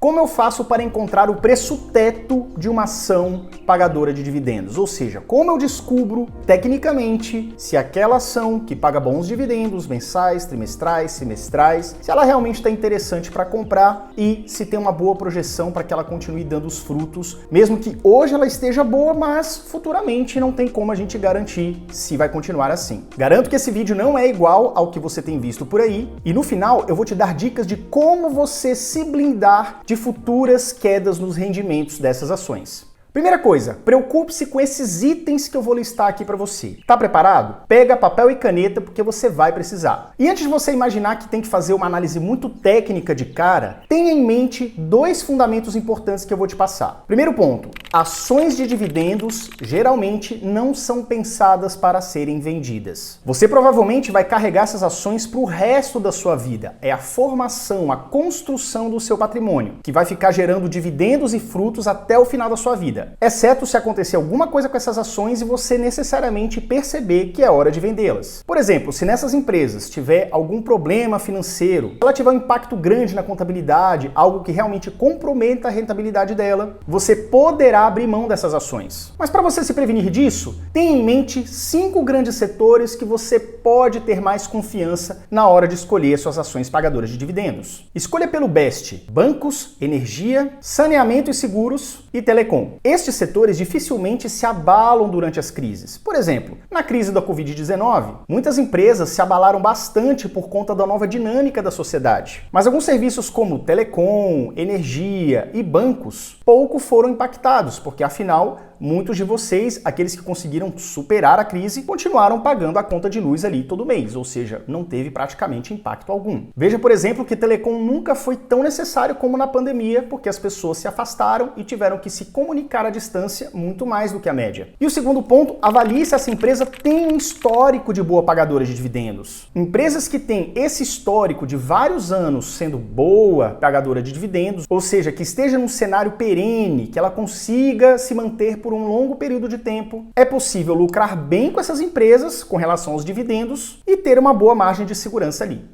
como eu faço para encontrar o preço teto de uma ação pagadora de dividendos? Ou seja, como eu descubro tecnicamente se aquela ação que paga bons dividendos mensais, trimestrais, semestrais, se ela realmente está interessante para comprar e se tem uma boa projeção para que ela continue dando os frutos, mesmo que hoje ela esteja boa, mas futuramente não tem como a gente garantir se vai continuar assim. Garanto que esse vídeo não é igual ao que você tem visto por aí e no final eu vou te dar dicas de como você se blindar de futuras quedas nos rendimentos dessas ações. Primeira coisa, preocupe-se com esses itens que eu vou listar aqui para você. Tá preparado? Pega papel e caneta porque você vai precisar. E antes de você imaginar que tem que fazer uma análise muito técnica de cara, tenha em mente dois fundamentos importantes que eu vou te passar. Primeiro ponto, ações de dividendos geralmente não são pensadas para serem vendidas. Você provavelmente vai carregar essas ações para o resto da sua vida. É a formação, a construção do seu patrimônio, que vai ficar gerando dividendos e frutos até o final da sua vida. Exceto se acontecer alguma coisa com essas ações e você necessariamente perceber que é hora de vendê-las. Por exemplo, se nessas empresas tiver algum problema financeiro, se ela tiver um impacto grande na contabilidade, algo que realmente comprometa a rentabilidade dela, você poderá abrir mão dessas ações. Mas para você se prevenir disso, tenha em mente 5 grandes setores que você pode ter mais confiança na hora de escolher suas ações pagadoras de dividendos. Escolha pelo BEST: bancos, energia, saneamento e seguros e telecom. Estes setores dificilmente se abalam durante as crises. Por exemplo, na crise da Covid-19, muitas empresas se abalaram bastante por conta da nova dinâmica da sociedade. Mas alguns serviços como telecom, energia e bancos pouco foram impactados, porque afinal, muitos de vocês, aqueles que conseguiram superar a crise, continuaram pagando a conta de luz ali todo mês, ou seja, não teve praticamente impacto algum. Veja, por exemplo, que telecom nunca foi tão necessário como na pandemia, porque as pessoas se afastaram e tiveram que se comunicar à distância muito mais do que a média. E o segundo ponto, avalie se essa empresa tem um histórico de boa pagadora de dividendos. Empresas que têm esse histórico de vários anos sendo boa pagadora de dividendos, ou seja, que esteja num cenário perene, que ela consiga se manter por um longo período de tempo, é possível lucrar bem com essas empresas com relação aos dividendos e ter uma boa margem de segurança ali.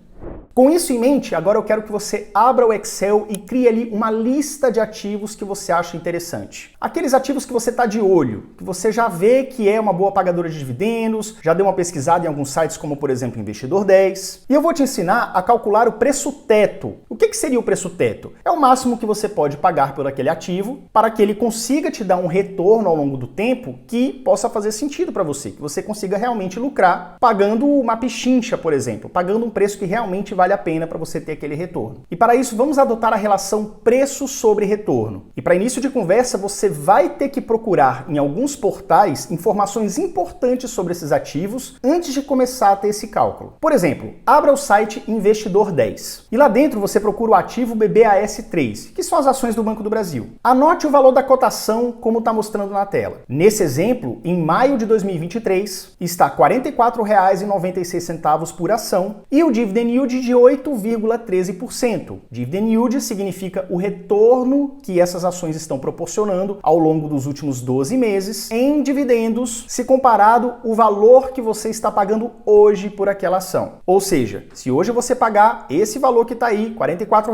Com isso em mente, agora eu quero que você abra o Excel e crie ali uma lista de ativos que você acha interessante. Aqueles ativos que você está de olho, que você já vê que é uma boa pagadora de dividendos, já deu uma pesquisada em alguns sites como, por exemplo, Investidor 10. E eu vou te ensinar a calcular o preço teto. O que seria o preço teto? É o máximo que você pode pagar por aquele ativo para que ele consiga te dar um retorno ao longo do tempo que possa fazer sentido para você, que você consiga realmente lucrar pagando uma pichincha, por exemplo, pagando um preço que realmente vale a pena para você ter aquele retorno. E para isso, vamos adotar a relação preço sobre retorno. E para início de conversa, você vai ter que procurar em alguns portais informações importantes sobre esses ativos antes de começar a ter esse cálculo. Por exemplo, abra o site Investidor 10 e lá dentro você procura o ativo BBAS3, que são as ações do Banco do Brasil. Anote o valor da cotação como está mostrando na tela. Nesse exemplo, em maio de 2023, está R$ 44,96 por ação e o dividend yield de 8,13%. Dividend yield significa o retorno que essas ações estão proporcionando ao longo dos últimos 12 meses em dividendos, se comparado o valor que você está pagando hoje por aquela ação. Ou seja, se hoje você pagar esse valor que está aí, R$ 44,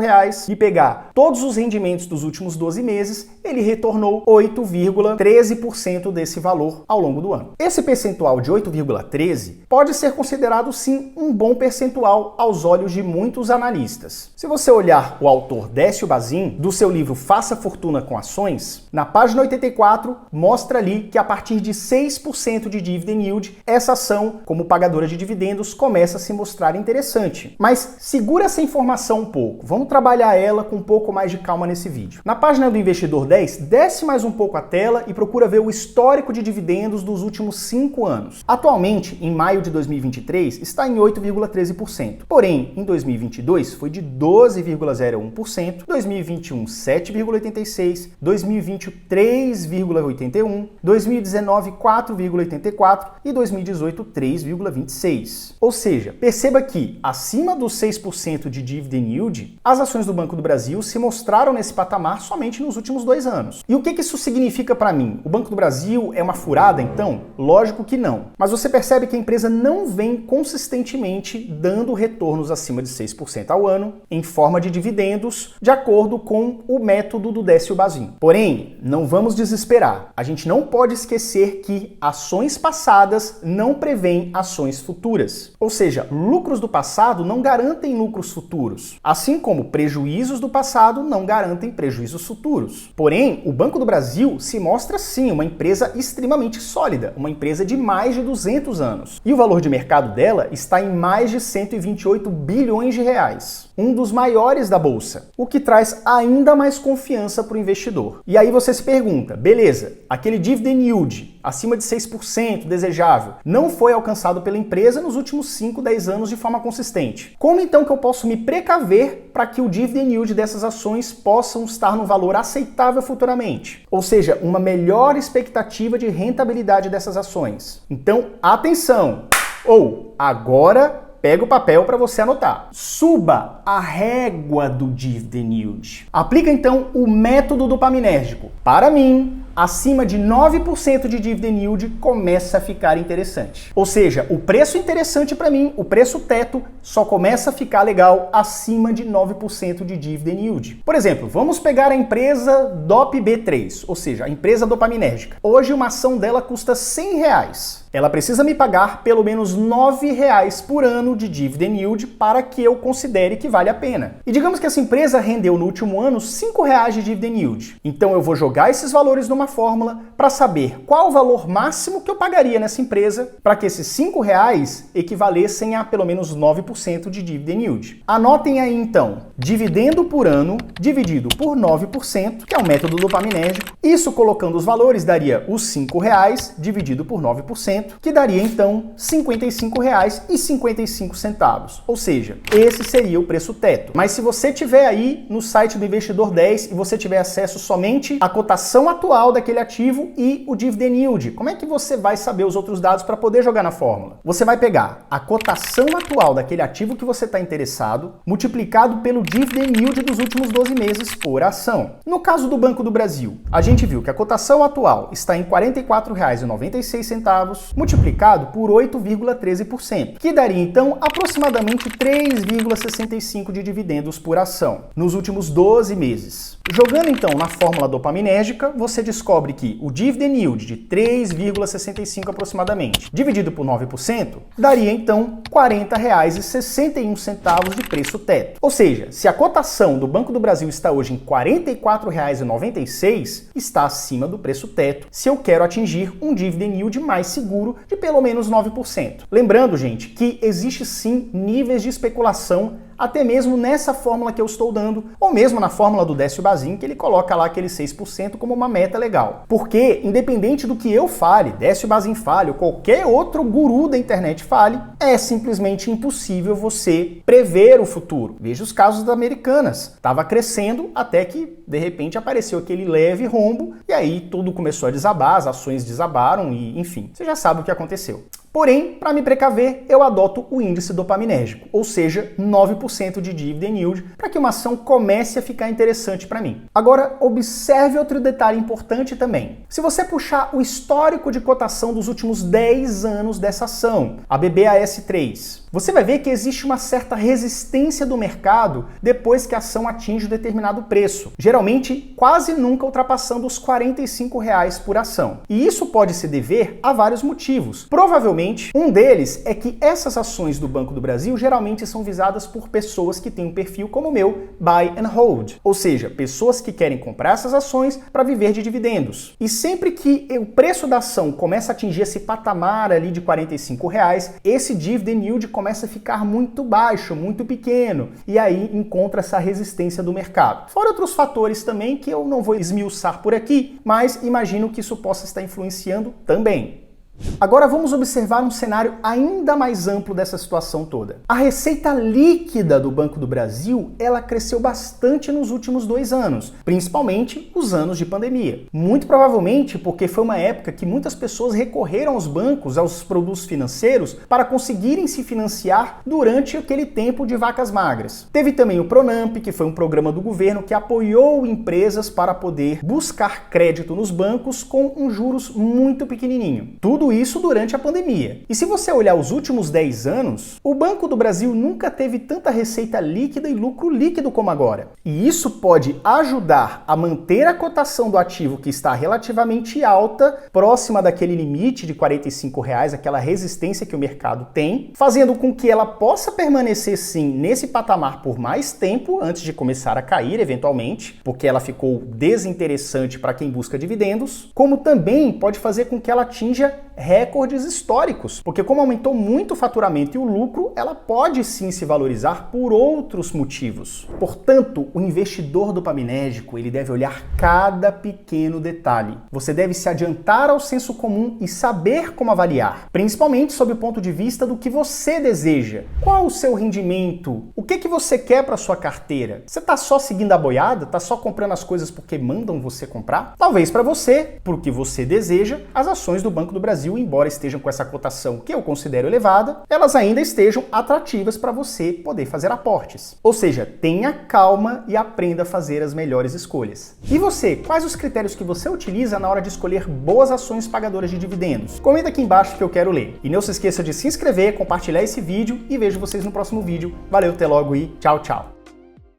e pegar todos os rendimentos dos últimos 12 meses, ele retornou 8,13% desse valor ao longo do ano. Esse percentual de 8,13% pode ser considerado sim um bom percentual aos olhos de muitos analistas. Se você olhar o autor Décio Bazin, do seu livro Faça Fortuna com Ações, na página 84 mostra ali que a partir de 6% de dividend yield, essa ação, como pagadora de dividendos, começa a se mostrar interessante. Mas segura essa informação um pouco, vamos trabalhar ela com um pouco mais de calma nesse vídeo. Na página do Investidor 10, desce mais um pouco a tela e procura ver o histórico de dividendos dos últimos 5 anos. Atualmente, em maio de 2023, está em 8,13%. Porém, em 2022 foi de 12,01%, 2021 7,86%, 2020 3,81%, 2019 4,84% e 2018 3,26%. Ou seja, perceba que acima dos 6% de dividend yield, as ações do Banco do Brasil se mostraram nesse patamar somente nos últimos 2 anos. E o que isso significa para mim? O Banco do Brasil é uma furada, então? Lógico que não. Mas você percebe que a empresa não vem consistentemente dando retornos acima acima de 6% ao ano em forma de dividendos, de acordo com o método do Décio Bazin. Porém, não vamos desesperar. A gente não pode esquecer que ações passadas não prevêem ações futuras. Ou seja, lucros do passado não garantem lucros futuros, assim como prejuízos do passado não garantem prejuízos futuros. Porém, o Banco do Brasil se mostra sim uma empresa extremamente sólida, uma empresa de mais de 200 anos. E o valor de mercado dela está em mais de 128 bilhões de reais, um dos maiores da bolsa, o que traz ainda mais confiança para o investidor. E aí você se pergunta, beleza, aquele dividend yield acima de 6% desejável não foi alcançado pela empresa nos últimos 5, 10 anos de forma consistente. Como então que eu posso me precaver para que o dividend yield dessas ações possam estar num valor aceitável futuramente? Ou seja, uma melhor expectativa de rentabilidade dessas ações. Então, atenção! Agora pega o papel para você anotar. Suba a régua do dividend yield. Aplica então o método dopaminérgico. Para mim, acima de 9% de dividend yield começa a ficar interessante. Ou seja, o preço interessante para mim, o preço teto, só começa a ficar legal acima de 9% de dividend yield. Por exemplo, vamos pegar a empresa DOP-B3, ou seja, a empresa dopaminérgica. Hoje uma ação dela custa R$100. Ela precisa me pagar pelo menos R$9 por ano de dividend yield para que eu considere que vale a pena. E digamos que essa empresa rendeu no último ano R$5 de dividend yield. Então eu vou jogar esses valores numa fórmula para saber qual o valor máximo que eu pagaria nessa empresa para que esses R$5 equivalessem a pelo menos 9% de dividend yield. Anotem aí então, dividendo por ano dividido por 9%, que é o método dopaminérgico. Isso colocando os valores daria os R$5 dividido por 9%, que daria então R$55,55. Ou seja, esse seria o preço teto. Mas se você tiver aí no site do Investidor 10 e você tiver acesso somente à cotação atual daquele ativo e o dividend yield, como é que você vai saber os outros dados para poder jogar na fórmula? Você vai pegar a cotação atual daquele ativo que você está interessado, multiplicado pelo dividend yield dos últimos 12 meses por ação. No caso do Banco do Brasil, a gente viu que a cotação atual está em R$ 44,96, multiplicado por 8,13%, que daria então aproximadamente 3,65 de dividendos por ação nos últimos 12 meses. Jogando então na fórmula dopaminérgica, você descobre que o dividend yield de 3,65 aproximadamente, dividido por 9%, daria então R$ 40,61 de preço teto. Ou seja, se a cotação do Banco do Brasil está hoje em R$ 44,96, está acima do preço teto, se eu quero atingir um dividend yield mais seguro de pelo menos 9%. Lembrando, gente, que existe sim níveis de especulação até mesmo nessa fórmula que eu estou dando, ou mesmo na fórmula do Décio Bazin, que ele coloca lá aquele 6% como uma meta legal. Porque, independente do que eu fale, Décio Bazin fale, ou qualquer outro guru da internet fale, é simplesmente impossível você prever o futuro. Veja os casos das Americanas. Estava crescendo até que, de repente, apareceu aquele leve rombo, e aí tudo começou a desabar, as ações desabaram, e enfim, você já sabe o que aconteceu. Porém, para me precaver, eu adoto o índice dopaminérgico, ou seja, 9% de dividend yield, para que uma ação comece a ficar interessante para mim. Agora, observe outro detalhe importante também. Se você puxar o histórico de cotação dos últimos 10 anos dessa ação, a BBAS3, você vai ver que existe uma certa resistência do mercado depois que a ação atinge um determinado preço, geralmente quase nunca ultrapassando os R$ 45 por ação. E isso pode se dever a vários motivos. Provavelmente, um deles é que essas ações do Banco do Brasil geralmente são visadas por pessoas que têm um perfil como o meu, buy and hold, ou seja, pessoas que querem comprar essas ações para viver de dividendos. E sempre que o preço da ação começa a atingir esse patamar ali de R$ 45, esse dividend yield começa a ficar muito baixo, muito pequeno, e aí encontra essa resistência do mercado. Fora outros fatores também que eu não vou esmiuçar por aqui, mas imagino que isso possa estar influenciando também. Agora vamos observar um cenário ainda mais amplo dessa situação toda. A receita líquida do Banco do Brasil, ela cresceu bastante nos últimos 2 anos, principalmente os anos de pandemia. Muito provavelmente porque foi uma época que muitas pessoas recorreram aos bancos, aos produtos financeiros, para conseguirem se financiar durante aquele tempo de vacas magras. Teve também o Pronamp, que foi um programa do governo que apoiou empresas para poder buscar crédito nos bancos com um juros muito pequenininho. Tudo tudo isso durante a pandemia. E se você olhar os últimos 10 anos, o Banco do Brasil nunca teve tanta receita líquida e lucro líquido como agora. E isso pode ajudar a manter a cotação do ativo que está relativamente alta, próxima daquele limite de R$ 45, aquela resistência que o mercado tem, fazendo com que ela possa permanecer sim nesse patamar por mais tempo antes de começar a cair eventualmente, porque ela ficou desinteressante para quem busca dividendos, como também pode fazer com que ela atinja recordes históricos, porque como aumentou muito o faturamento e o lucro, ela pode sim se valorizar por outros motivos. Portanto, o investidor dopaminérgico, ele deve olhar cada pequeno detalhe. Você deve se adiantar ao senso comum e saber como avaliar, principalmente sob o ponto de vista do que você deseja. Qual o seu rendimento? O que você quer para sua carteira? Você está só seguindo a boiada? Está só comprando as coisas porque mandam você comprar? Talvez para você, por o que você deseja, as ações do Banco do Brasil, embora estejam com essa cotação que eu considero elevada, elas ainda estejam atrativas para você poder fazer aportes. Ou seja, tenha calma e aprenda a fazer as melhores escolhas. E você, quais os critérios que você utiliza na hora de escolher boas ações pagadoras de dividendos? Comenta aqui embaixo que eu quero ler. E não se esqueça de se inscrever, compartilhar esse vídeo e vejo vocês no próximo vídeo. Valeu, até logo e tchau, tchau!